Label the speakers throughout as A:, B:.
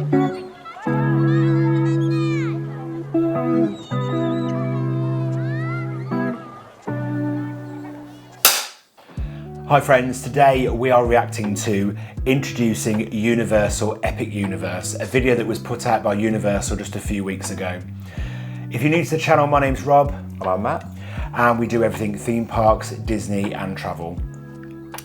A: Hi friends, today we are reacting to Introducing Universal Epic Universe, a video that was put out by Universal just a few weeks ago. If you're new to the channel, my name's Rob.
B: And I'm Matt.
A: And we do everything theme parks, Disney and travel.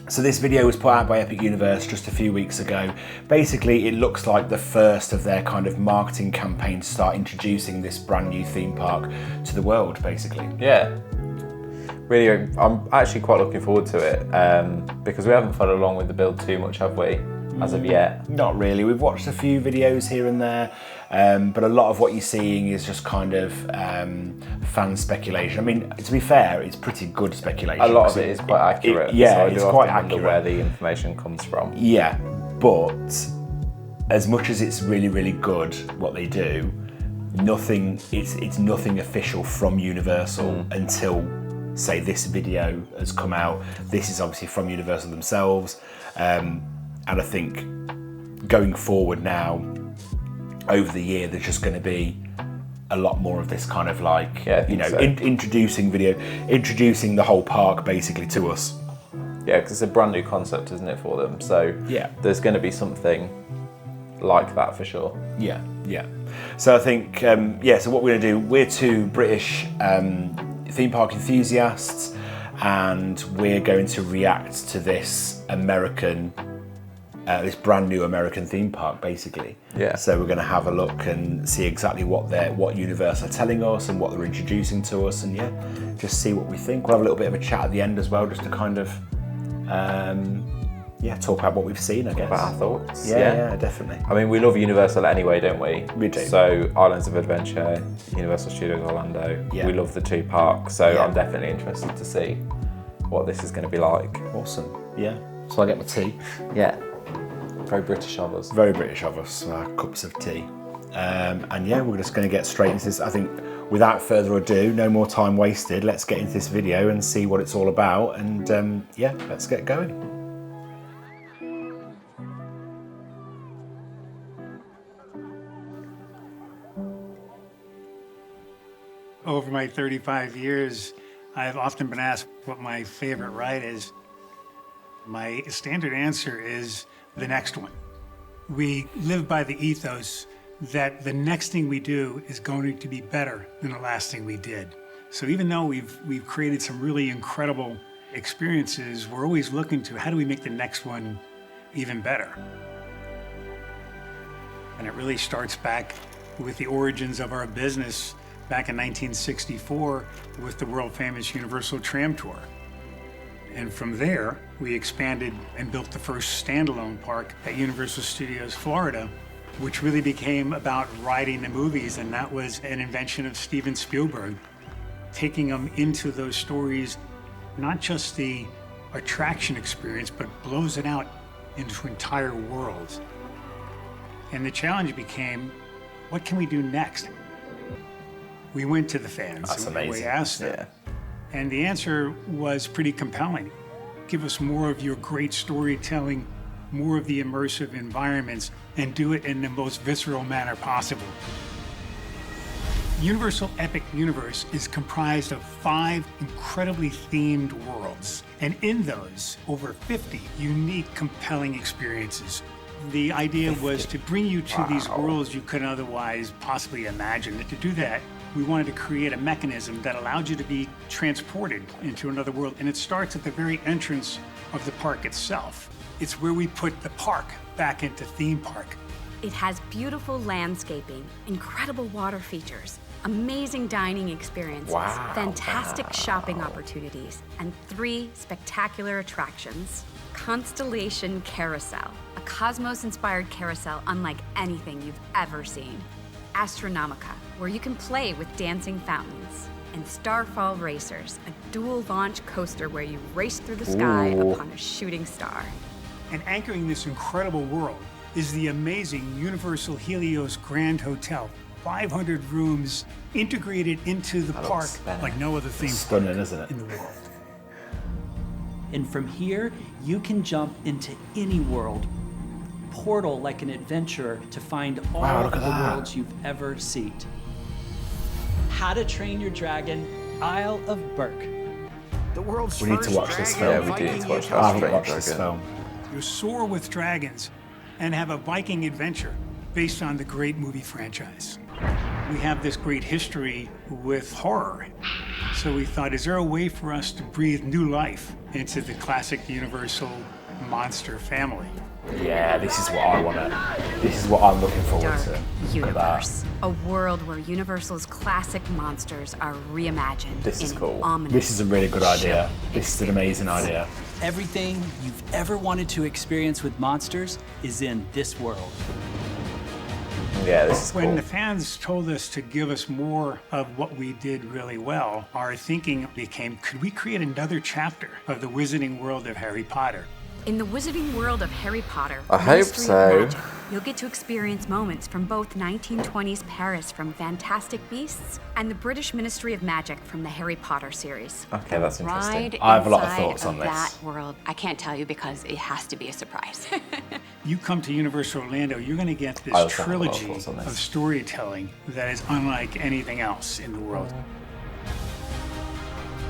A: So this video was put out by Epic Universe just a few weeks ago. Basically, it looks like the first of their kind of marketing campaign to start introducing this brand new theme park to the world, basically.
B: Yeah. Really, I'm actually quite looking forward to it because we haven't followed along with the build too much, have we, as of yet?
A: Not really. We've watched a few videos here and there, but a lot of what you're seeing is just kind of fan speculation. I mean, to be fair, it's pretty good speculation.
B: A lot of it is quite accurate.
A: Yeah,
B: so
A: it's quite accurate.
B: Wonder where the information comes from.
A: Yeah, but as much as it's really, really good what they do, it's nothing official from Universal until, say, this video has come out. This is obviously from Universal themselves, and I think going forward now, over the year, there's just going to be a lot more of this kind of like, introducing the whole park basically to us.
B: Yeah, because it's a brand new concept, isn't it, for them? So
A: yeah,
B: there's going to be something like that for sure.
A: Yeah. So I think, so what we're going to do, we're two British theme park enthusiasts, and we're going to react to this this brand new American theme park, basically.
B: Yeah.
A: So we're going to have a look and see exactly what Universal are telling us and what they're introducing to us, and just see what we think. We'll have a little bit of a chat at the end as well, just to kind of talk about what we've seen, I guess.
B: About our thoughts.
A: Yeah, definitely.
B: I mean, we love Universal anyway, don't we?
A: We do.
B: So Islands of Adventure, Universal Studios Orlando, we love the two parks, so I'm definitely interested to see what this is going to be like.
A: Awesome. Yeah. So I get my tea.
B: Yeah. Very British of us.
A: Very British of us, cups of tea. We're just going to get straight into this. I think without further ado, no more time wasted, let's get into this video and see what it's all about, and let's get going.
C: Over my 35 years, I've often been asked what my favorite ride is. My standard answer is the next one. We live by the ethos that the next thing we do is going to be better than the last thing we did. So even though we've created some really incredible experiences, we're always looking to how do we make the next one even better? And it really starts back with the origins of our business back in 1964 with the world famous Universal Tram Tour. And from there, we expanded and built the first standalone park at Universal Studios Florida, which really became about riding the movies, and that was an invention of Steven Spielberg, taking them into those stories, not just the attraction experience, but blows it out into entire worlds. And the challenge became, what can we do next? We went to the fans.
A: That's amazing.
C: We asked them. And the answer was pretty compelling. Give us more of your great storytelling, more of the immersive environments, and do it in the most visceral manner possible. Universal Epic Universe is comprised of 5 incredibly themed worlds, and in those, over 50 unique, compelling experiences. The idea was to bring you to these worlds you couldn't otherwise possibly imagine. And to do that, we wanted to create a mechanism that allowed you to be transported into another world. And it starts at the very entrance of the park itself. It's where we put the park back into theme park.
D: It has beautiful landscaping, incredible water features, amazing dining experiences, fantastic shopping opportunities, and 3 spectacular attractions. Constellation Carousel, a Cosmos-inspired carousel unlike anything you've ever seen. Astronomica, where you can play with dancing fountains. And Starfall Racers, a dual-launch coaster where you race through the sky upon a shooting star.
C: And anchoring this incredible world is the amazing Universal Helios Grand Hotel. 500 rooms integrated into the park like no other theme park in the world.
E: And from here, you can jump into any world. portal like an adventure to find all of the worlds you've ever seen. How to Train Your Dragon, Isle of Berk.
C: The world's
A: We need to watch this film.
B: Yeah, we do need to watch
A: I
B: How to
A: haven't
B: Train Your
A: watched this
B: Dragon.
A: film.
C: You soar with dragons and have a Viking adventure based on the great movie franchise. We have this great history with horror. So we thought, is there a way for us to breathe new life into the classic Universal monster family?
A: Yeah, this is what I want to. This is what I'm looking forward
D: Dark
A: to.
D: Universe. A world where Universal's classic monsters are reimagined.
B: This is
D: in
B: cool.
D: Ominous
A: This is a really good idea. This is an amazing idea.
E: Everything you've ever wanted to experience with monsters is in this world.
B: Yeah, this is
C: When
B: cool.
C: the fans told us to give us more of what we did really well, our thinking became, could we create another chapter of the wizarding world of Harry Potter?
D: In the wizarding world of Harry Potter,
B: I hope
D: Ministry of
B: so.
D: Magic, you'll get to experience moments from both 1920s Paris from Fantastic Beasts and the British Ministry of Magic from the Harry Potter series.
B: Okay, that's interesting.
F: Ride
A: I have a lot of
F: inside
A: thoughts on this.
F: that world. I can't tell you because it has to be a surprise.
C: You come to Universal Orlando, you're going to get
B: I
C: this
B: also have a lot of
C: trilogy
B: thoughts on this.
C: of storytelling that is unlike anything else in the world.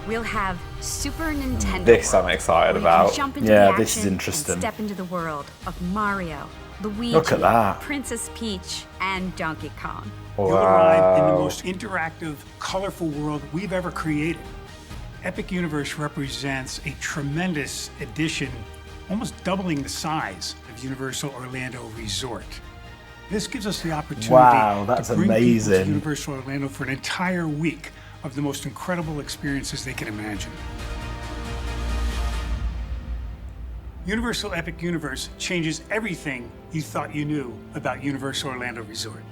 D: We'll have Super Nintendo.
B: This I'm
D: World,
B: excited
D: where you can
B: about.
D: jump into
A: Yeah,
D: the
A: this is
D: action
A: interesting.
D: and step into the world of Mario, Luigi,
A: Look at that.
D: Princess Peach, and Donkey Kong.
C: You'll arrive in the
B: Wow.
C: most interactive, colorful world we've ever created. Epic Universe represents a tremendous addition, almost doubling the size of Universal Orlando Resort. This gives us the opportunity
A: Wow, that's
C: to bring people
A: amazing.
C: to Universal Orlando for an entire week of the most incredible experiences they can imagine. Universal Epic Universe changes everything you thought you knew about Universal Orlando Resort.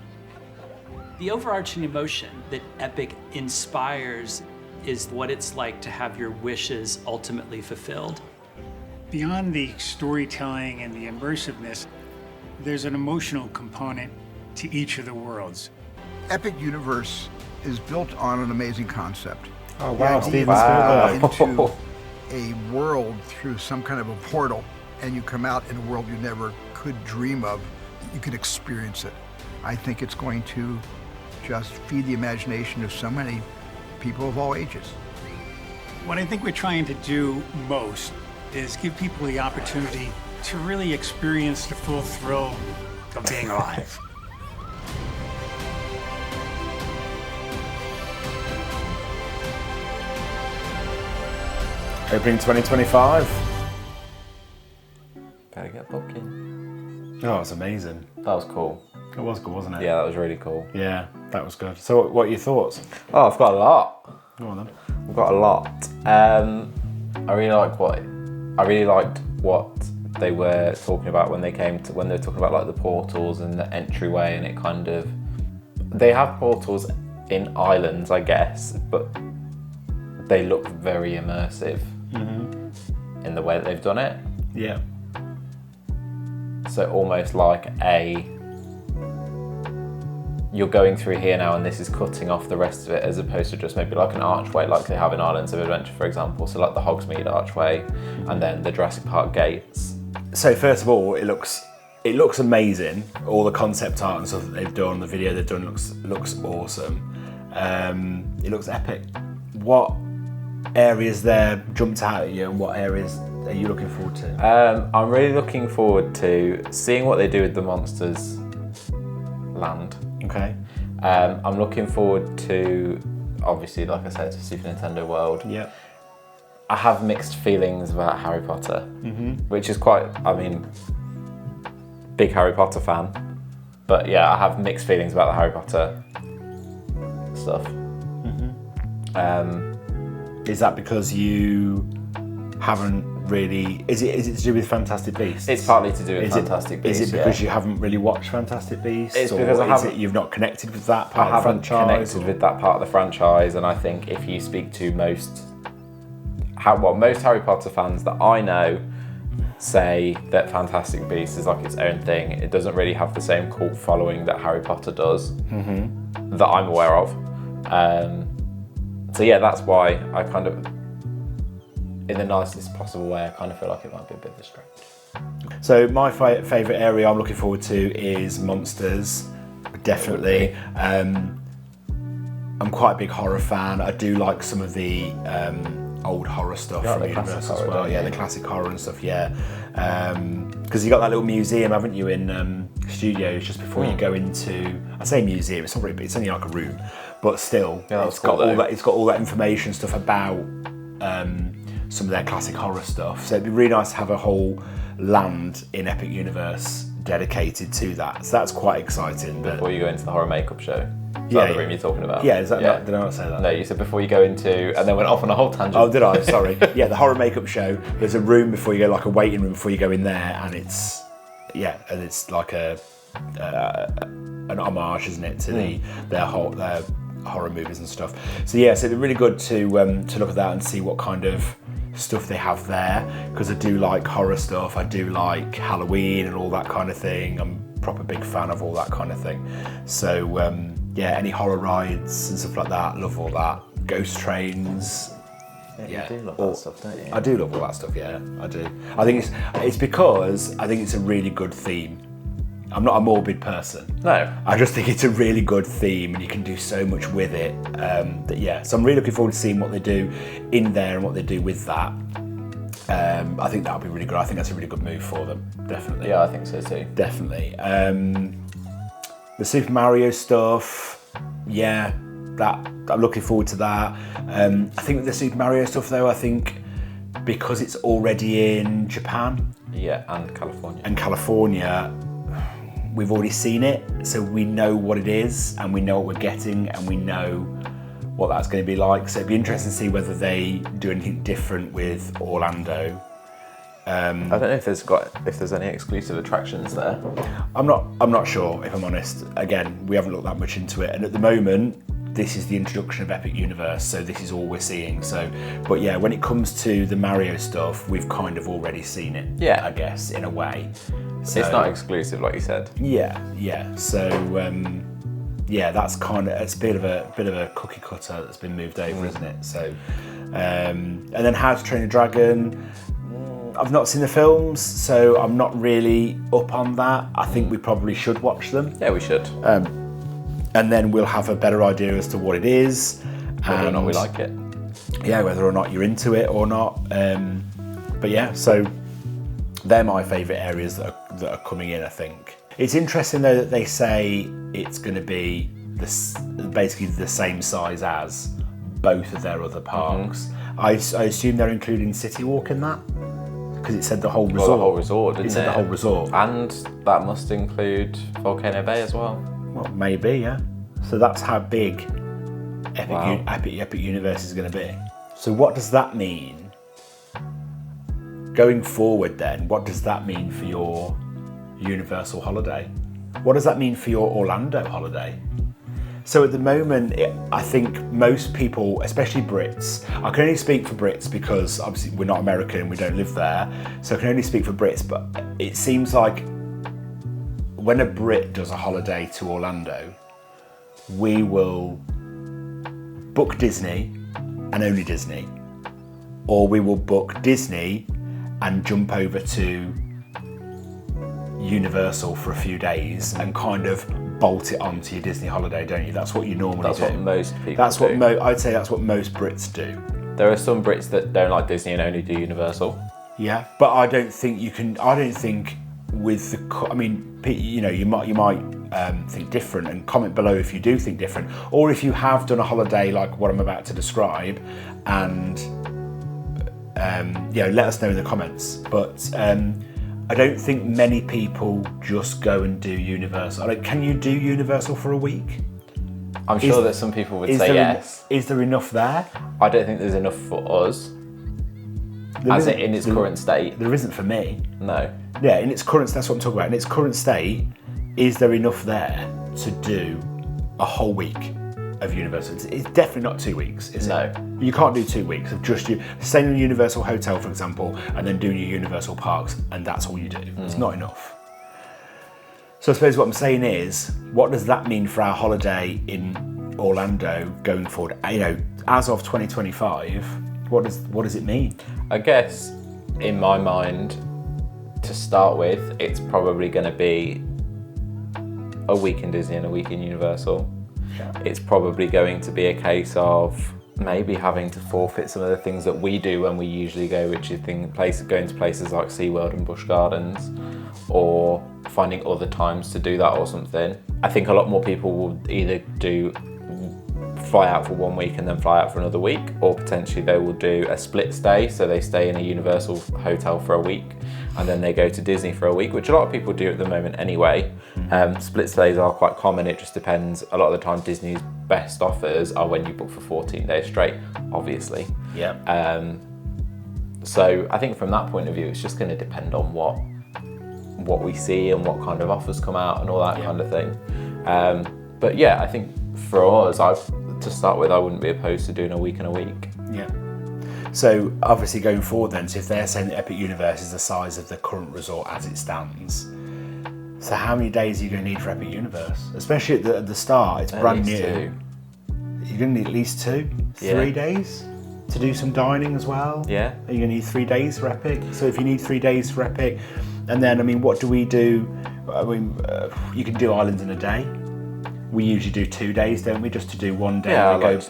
E: The overarching emotion that Epic inspires is what it's like to have your wishes ultimately fulfilled.
C: Beyond the storytelling and the immersiveness, there's an emotional component to each of the worlds.
G: Epic Universe is built on an amazing concept.
A: Oh wow,
G: The idea
A: Steven
G: that you
A: Spielberg.
G: go into a world through some kind of a portal, and you come out in a world you never could dream of. You can experience it. I think it's going to just feed the imagination of so many people of all ages.
C: What I think we're trying to do most is give people the opportunity to really experience the full thrill of being alive.
A: Opening 2025.
B: Better get booking.
A: Oh, it's amazing.
B: That was cool.
A: It was good, wasn't it?
B: Yeah, that was really cool.
A: Yeah, that was good. So, what are your thoughts?
B: Oh, I've got a lot.
A: Go on then.
B: I've got a lot. I really liked what they were talking about when they were talking about like the portals and the entryway, and it kind of, they have portals in islands, I guess, but they look very immersive in the way that they've done it.
A: Yeah.
B: So almost like you're going through here now and this is cutting off the rest of it, as opposed to just maybe like an archway like they have in Islands of Adventure, for example. So like the Hogsmeade archway and then the Jurassic Park gates.
A: So first of all, it looks amazing. All the concept art and stuff that they've done, the video they've done looks awesome. It looks epic. What areas there jumped out at you, and what areas are you looking forward to?
B: I'm really looking forward to seeing what they do with the Monsters Land.
A: Okay.
B: I'm looking forward to, obviously, like I said, to Super Nintendo World.
A: Yeah.
B: I have mixed feelings about Harry Potter, which is quite, big Harry Potter fan. But yeah, I have mixed feelings about the Harry Potter stuff.
A: Is that because you haven't really? Is it to do with Fantastic Beasts?
B: It's partly to do with
A: Is
B: Fantastic Beasts.
A: Is it because you haven't really watched Fantastic Beasts?
B: It's
A: or
B: because I
A: is
B: haven't-
A: you've not connected with that
B: I
A: part of the
B: haven't
A: franchise?
B: connected with that part of the franchise, and I think if you speak to most Harry Potter fans that I know say that Fantastic Beasts is like its own thing. It doesn't really have the same cult following that Harry Potter does, that I'm aware of. So yeah, that's why I kind of, in the nicest possible way, I kind of feel like it might be a bit of a stretch.
A: So my favourite area I'm looking forward to is Monsters, definitely. I'm quite a big horror fan. I do like some of the old horror stuff from Universal as well. Yeah, the classic horror and stuff, yeah. Because you got that little museum, haven't you, in studios just before you go into, I say museum, it's not really big, it's only like a room, but still, it's got all that information stuff about some of their classic horror stuff. So it'd be really nice to have a whole land in Epic Universe dedicated to that. So that's quite exciting. But
B: before you go into the horror makeup show. Is that the room you're talking about?
A: Yeah, is that not, did I not say that?
B: No, you said before you go into, and then went off on a whole tangent.
A: Oh, did I? Sorry. Yeah, the horror makeup show. There's a room before you go, like a waiting room before you go in there, and it's like an homage, isn't it, to their horror movies and stuff. So yeah, so it'd be really good to look at that and see what kind of stuff they have there, because I do like horror stuff. I do like Halloween and all that kind of thing. I'm a proper big fan of all that kind of thing. So yeah, any horror rides and stuff like that, love all that. Ghost trains.
B: Yeah, you do love that stuff, don't you?
A: I do love all that stuff, yeah, I do. I think it's because I think it's a really good theme. I'm not a morbid person.
B: No.
A: I just think it's a really good theme and you can do so much with it. So I'm really looking forward to seeing what they do in there and what they do with that. I think that'll be really good. I think that's a really good move for them, definitely.
B: Yeah, I think so too.
A: Definitely. The Super Mario stuff, yeah, I'm looking forward to that. I think with the Super Mario stuff though, I think because it's already in Japan.
B: Yeah, and California.
A: We've already seen it, so we know what it is and we know what we're getting and we know what that's going to be like. So it'd be interesting to see whether they do anything different with Orlando.
B: I don't know if there's any exclusive attractions there.
A: I'm not sure, if I'm honest. Again, we haven't looked that much into it, and at the moment, this is the introduction of Epic Universe, so this is all we're seeing. So, but yeah, when it comes to the Mario stuff, we've kind of already seen it.
B: Yeah,
A: I guess in a way. So,
B: it's not exclusive, like you said.
A: Yeah. So, yeah, that's kind of it's a bit of a cookie cutter that's been moved over, isn't it? So, and then How to Train a Dragon. I've not seen the films, so I'm not really up on that. I think we probably should watch them.
B: Yeah, we should.
A: And then we'll have a better idea as to what it is.
B: Whether or not we like it.
A: Yeah, whether or not you're into it or not. But yeah, so they're my favourite areas that are coming in, I think. It's interesting though that they say it's going to be basically the same size as both of their other parks. I assume they're including City Walk in that? Because it said the whole resort.
B: Well, the whole resort, didn't it?
A: It said the whole resort.
B: And that must include Volcano Bay as well.
A: Well, maybe, yeah. So that's how big Epic Universe is going to be. So what does that mean? Going forward then, what does that mean for your Universal holiday? What does that mean for your Orlando holiday? So at the moment, I think most people, especially Brits, I can only speak for Brits because obviously we're not American and we don't live there, so I can only speak for Brits, but it seems like when a Brit does a holiday to Orlando, we will book Disney and only Disney, or we will book Disney and jump over to Universal for a few days and kind of bolt it onto your Disney holiday, don't you? That's what you normally do.
B: That's what most people do.
A: I'd say that's what most Brits do.
B: There are some Brits that don't like Disney and only do Universal.
A: Yeah, but I don't think you can. I don't think with the. I mean, you know, you might think different, and comment below if you do think different, or if you have done a holiday like what I'm about to describe, and let us know in the comments. But I don't think many people just go and do Universal. Can you do Universal for a week?
B: I'm sure that some people would say yes.
A: Is there enough there?
B: I don't think there's enough for us. In its current state.
A: There isn't for me.
B: No.
A: Yeah, in its current, that's what I'm talking about. In its current state, is there enough there to do a whole week of Universal? It's definitely not 2 weeks, is it?
B: No.
A: You can't do 2 weeks of just you staying in a Universal hotel, for example, and then doing your Universal parks, and that's all you do. It's not enough. So I suppose what I'm saying is, what does that mean for our holiday in Orlando going forward? You know, as of 2025, what does it mean?
B: I guess, in my mind, to start with, it's probably going to be a week in Disney and a week in Universal.
A: Yeah.
B: It's probably going to be a case of maybe having to forfeit some of the things that we do when we usually go, which is going to places like SeaWorld and Busch Gardens, or finding other times to do that or something. I think a lot more people will either fly out for 1 week and then fly out for another week, or potentially they will do a split stay, so they stay in a Universal hotel for a week and then they go to Disney for a week, which a lot of people do at the moment anyway. Split stays are quite common. It just depends. A lot of the time Disney's best offers are when you book for 14 days straight, obviously.
A: Yeah.
B: So I think from that point of view, it's just going to depend on what we see and what kind of offers come out and all that kind of thing. But yeah, I think for us, to start with, I wouldn't be opposed to doing a week and a week.
A: Yeah. So obviously going forward then, so if they're saying that Epic Universe is the size of the current resort as it stands, so how many days are you going to need for Epic Universe? Especially at the start, it's brand new.
B: 2.
A: You're going to need at least 2, 3 days to do some dining as well.
B: Yeah.
A: Are you going to need 3 days for Epic? So if you need 3 days for Epic, and then, I mean, what do we do? I mean, you can do islands in a day. We usually do 2 days, don't we? Just to do 1 day,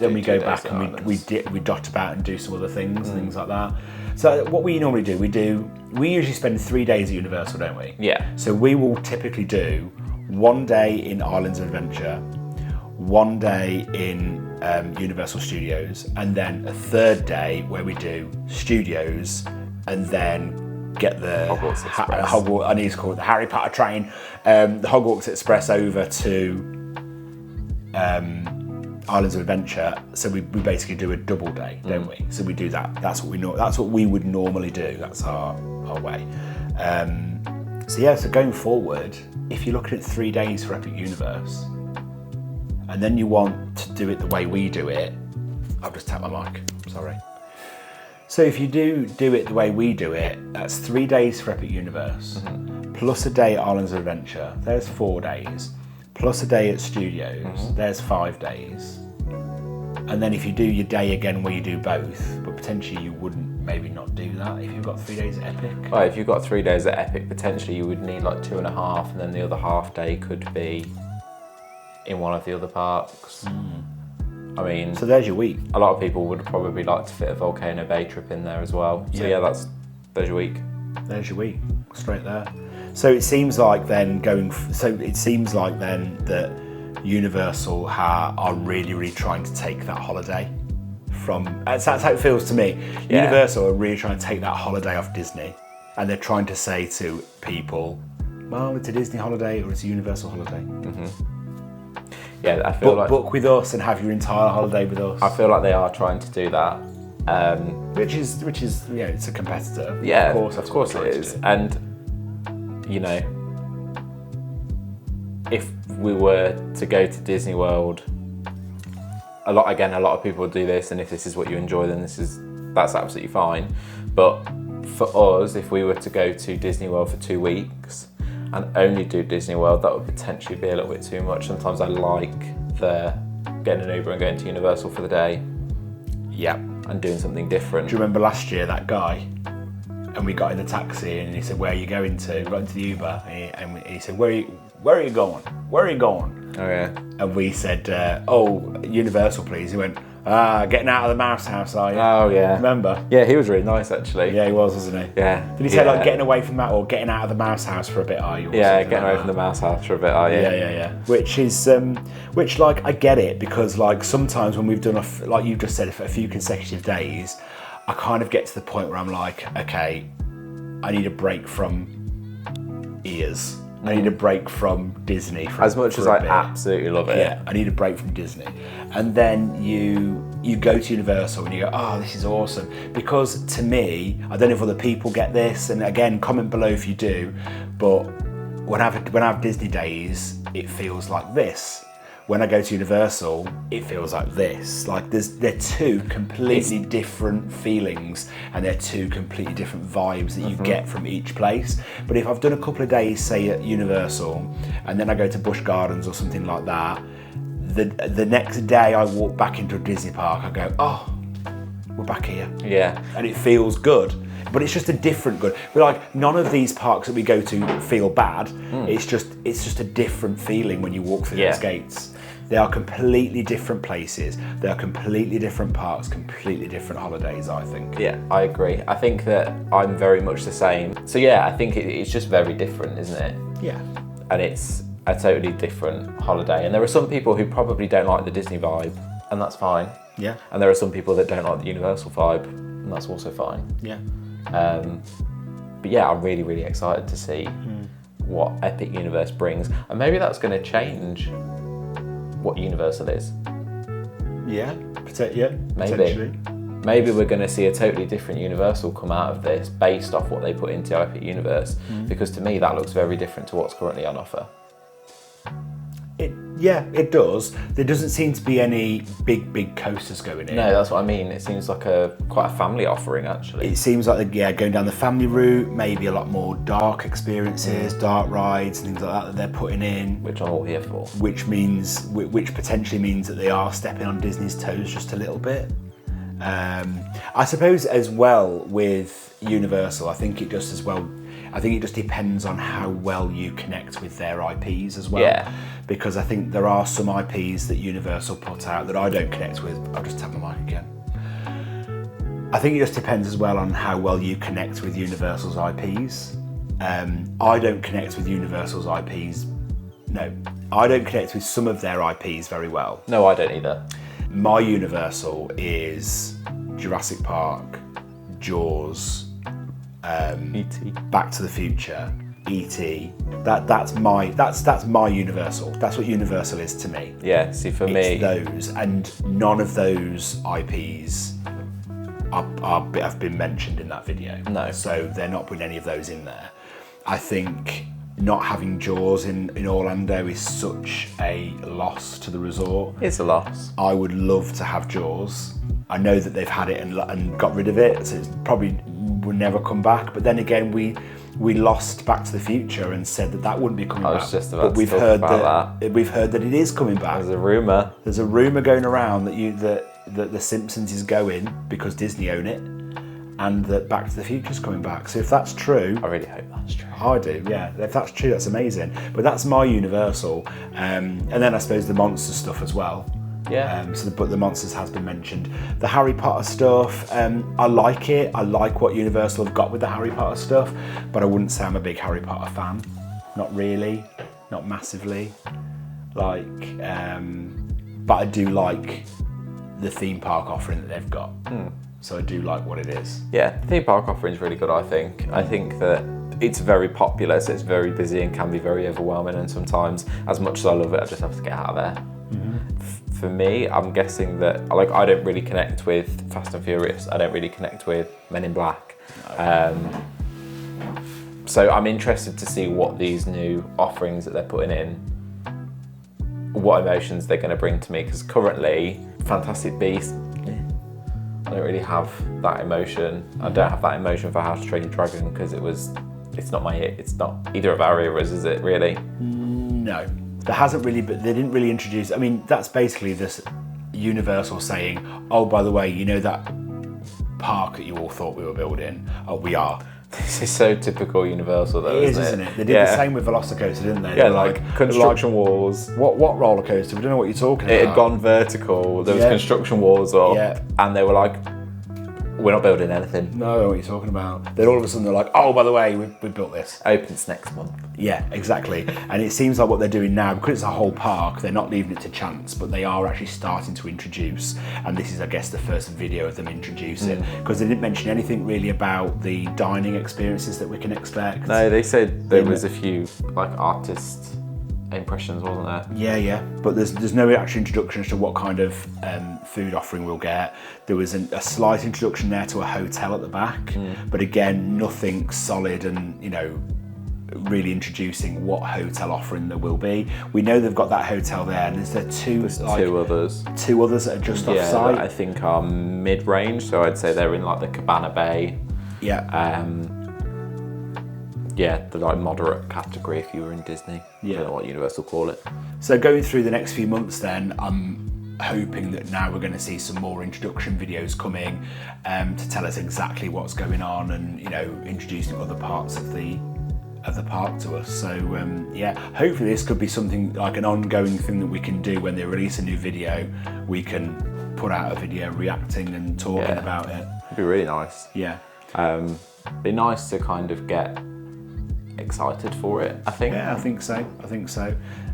A: then we go back and we dot about and do some other things, things like that. So what we normally do, we usually spend 3 days at Universal, don't we?
B: Yeah.
A: So we will typically do 1 day in Islands of Adventure, 1 day in Universal Studios, and then a 3rd day where we do Studios, and then get the
B: Hogwarts
A: I need to call it the Harry Potter train, the Hogwarts Express over to Islands of Adventure. So we basically do a double day, don't we? So we do that. That's what we would normally do. That's our way. So going forward, if you're looking at 3 days for Epic Universe, and then you want to do it the way we do it, I've just tapped my mic. Sorry. So if you do it the way we do it, that's 3 days for Epic Universe, plus a day at Islands of Adventure. There's 4 days. Plus a day at Studios, there's 5 days. And then if you do your day again where you do both, but potentially you wouldn't maybe not do that if you've got 3 days at Epic.
B: Well, if you've got 3 days at Epic, potentially you would need like 2.5, and then the other half day could be in one of the other parks. I mean,
A: so there's your week.
B: A lot of people would probably like to fit a Volcano Bay trip in there as well. So there's your week.
A: There's your week, straight there. So it seems like then that Universal are really, really trying to take that holiday from. That's how it feels to me.
B: Yeah.
A: Universal are really trying to take that holiday off Disney, and they're trying to say to people, well, it's a Disney holiday or it's a Universal holiday.
B: Yeah, I feel
A: book with us and have your entire holiday with us.
B: I feel like they are trying to do that.
A: Which is it's a competitor.
B: Yeah, of course it is. And if we were to go to Disney World, a lot of people do this, and if this is what you enjoy, then that's absolutely fine. But for us, if we were to go to Disney World for 2 weeks and only do Disney World, that would potentially be a little bit too much. Sometimes I like getting an Uber and going to Universal for the day.
A: Yeah.
B: And doing something different.
A: Do you remember last year that guy? And we got in the taxi and he said, "Where are you going to?" We got into the Uber and he said, "Where are you going? Where are you going?"
B: Oh yeah.
A: And we said, Universal, please. He went, getting out of the mouse house, are you?
B: Oh yeah.
A: Remember?
B: Yeah, he was really nice actually.
A: Yeah, he was, wasn't he?
B: Yeah.
A: Did he say like getting away from that or getting out of the mouse house for a bit, are you?
B: Yeah, getting away from the mouse house for a bit, are you?
A: Yeah. Which is, I get it, because like sometimes when we've done like you just said, a few consecutive days, I kind of get to the point where I'm like, okay, I need a break from ears. I need a break from Disney.
B: As much as I absolutely love it.
A: Yeah, I need a break from Disney. And then you go to Universal and you go, oh, this is awesome. Because to me, I don't know if other people get this, and again, comment below if you do, but when I have Disney days, it feels like this. When I go to Universal, it feels like this. Like they're two completely different feelings, and they're two completely different vibes that you get from each place. But if I've done a couple of days, say at Universal, and then I go to Busch Gardens or something like that, the next day I walk back into a Disney park, I go, oh, we're back here.
B: Yeah.
A: And it feels good. But it's just a different good. But like none of these parks that we go to feel bad. It's just a different feeling when you walk through those gates. They are completely different places. They are completely different parks, completely different holidays, I think.
B: Yeah, I agree. I think that I'm very much the same. So yeah, I think it's just very different, isn't it?
A: Yeah.
B: And it's a totally different holiday. And there are some people who probably don't like the Disney vibe, and that's fine.
A: Yeah.
B: And there are some people that don't like the Universal vibe, and that's also fine.
A: Yeah.
B: But yeah, I'm really, really excited to see what Epic Universe brings. And maybe that's going to change what Universal is.
A: Yeah, potentially.
B: Maybe we're going to see a totally different Universal come out of this based off what they put into Epic Universe, because to me that looks very different to what's currently on offer.
A: It does. There doesn't seem to be any big coasters going in.
B: No, that's what I mean. It seems like quite a family offering, actually.
A: It seems like going down the family route, maybe a lot more dark experiences, dark rides, and things like that they're putting in.
B: Which I'm all here for.
A: Which potentially means that they are stepping on Disney's toes just a little bit. I suppose as well with Universal, I think it just depends on how well you connect with their IPs as well.
B: Yeah.
A: Because I think there are some IPs that Universal put out that I don't connect with. I'll just tap my mic again. I think it just depends as well on how well you connect with Universal's IPs. I don't connect with Universal's IPs. No, I don't connect with some of their IPs very well.
B: No, I don't either.
A: My Universal is Jurassic Park, Jaws,
B: E.T.
A: Back to the Future, E.T. That's my Universal. That's what Universal is to me.
B: Yeah, see, for me,
A: it's those, and none of those IPs have been mentioned in that video.
B: No.
A: So they're not putting any of those in there. I think not having Jaws in Orlando is such a loss to the resort.
B: It's a loss.
A: I would love to have Jaws. I know that they've had it and got rid of it, so it's probably will never come back. But then again, we lost Back to the Future and said that wouldn't be coming back.
B: I was just about
A: but
B: to talk about that.
A: We've heard that it is coming back.
B: There's a rumour.
A: There's a rumour going around that the Simpsons is going because Disney own it, and that Back to the Future is coming back. So if that's true,
B: I really hope that's true.
A: I do, yeah. If that's true, that's amazing. But that's my Universal, and then I suppose the monster stuff as well.
B: Yeah.
A: But the monsters has been mentioned. The Harry Potter stuff, I like it. I like what Universal have got with the Harry Potter stuff, but I wouldn't say I'm a big Harry Potter fan. Not really, not massively. But I do like the theme park offering that they've got. So I do like what it is.
B: Yeah, the theme park offering is really good, I think. I think that it's very popular, so it's very busy and can be very overwhelming, and sometimes, as much as I love it, I just have to get out of there. For me, I'm guessing that I don't really connect with Fast and Furious. I don't really connect with Men in Black. So I'm interested to see what these new offerings that they're putting in, what emotions they're going to bring to me. Because currently, Fantastic Beasts, I don't really have that emotion. I don't have that emotion for How to Train Your Dragon because it's not either of our eras, is it really?
A: No. There hasn't really, but they didn't really introduce. I mean, that's basically this Universal saying, "Oh, by the way, you know that park that you all thought we were building? Oh, we are."
B: This is so typical Universal, though,
A: isn't it? They did the same with Velocicoaster, didn't they?
B: Yeah, like construction walls.
A: What roller coaster? We don't know what you're talking about.
B: It had gone vertical. There was construction walls up, and they were like, "We're not building anything."
A: No, I don't know what you're talking about. Then all of a sudden they're like, "Oh, by the way, we built this."
B: Opens next month.
A: Yeah, exactly. And it seems like what they're doing now, because it's a whole park, they're not leaving it to chance, but they are actually starting to introduce. And this is, I guess, the first video of them introducing, because they didn't mention anything really about the dining experiences that we can expect.
B: No, they said there was a few artist impressions, wasn't there?
A: Yeah. But there's no actual introduction as to what kind of food offering we'll get. There was a slight introduction there to a hotel at the back, but again, nothing solid and, really introducing what hotel offering there will be. We know they've got that hotel there, and is there two others? Two others that are just off site.
B: I think are mid-range, so I'd say they're in the Cabana Bay.
A: Yeah.
B: The moderate category if you were in Disney. I don't know what Universal call it.
A: So going through the next few months then, I'm hoping that now we're going to see some more introduction videos coming to tell us exactly what's going on, and introducing other parts of the park to us. So yeah, hopefully this could be something like an ongoing thing that we can do. When they release a new video, we can put out a video reacting and talking about it.
B: It'd be really nice.
A: Yeah.
B: Be nice to kind of get excited for it, I think.
A: Yeah, I think so.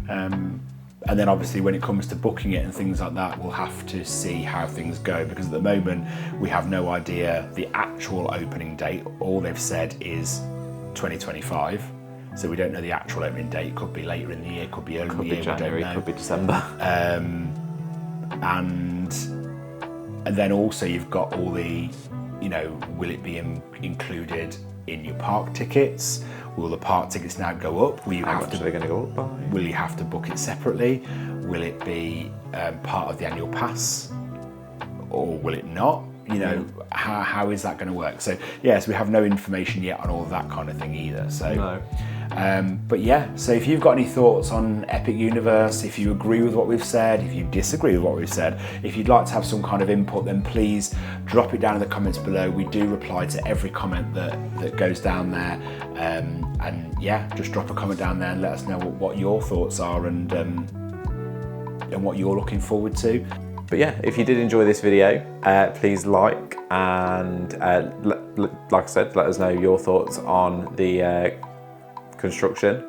A: And then obviously when it comes to booking it and things like that, we'll have to see how things go, because at the moment we have no idea the actual opening date. All they've said is 2025. So we don't know the actual opening date. Could be later in the year, could be early in the year,
B: January,
A: we don't know.
B: could be December.
A: And then also you've got all the, will it be included in your park tickets? Will the park tickets now go up?
B: How much are they going to go up by?
A: Will you have to book it separately? Will it be part of the annual pass, or will it not? How is that going to work? So yes, we have no information yet on all of that kind of thing either. So
B: No.
A: But yeah, so if you've got any thoughts on Epic Universe, if you agree with what we've said, if you disagree with what we've said, if you'd like to have some kind of input, then please drop it down in the comments below. We do reply to every comment that goes down there. And yeah, just drop a comment down there and let us know what your thoughts are and what you're looking forward to.
B: But yeah, if you did enjoy this video, please like and like I said, let us know your thoughts on the construction.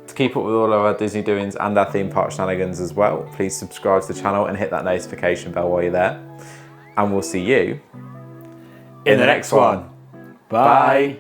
B: To keep up with all of our Disney doings and our theme park shenanigans as well, please subscribe to the channel and hit that notification bell while you're there. And we'll see you in the next one.
A: Bye.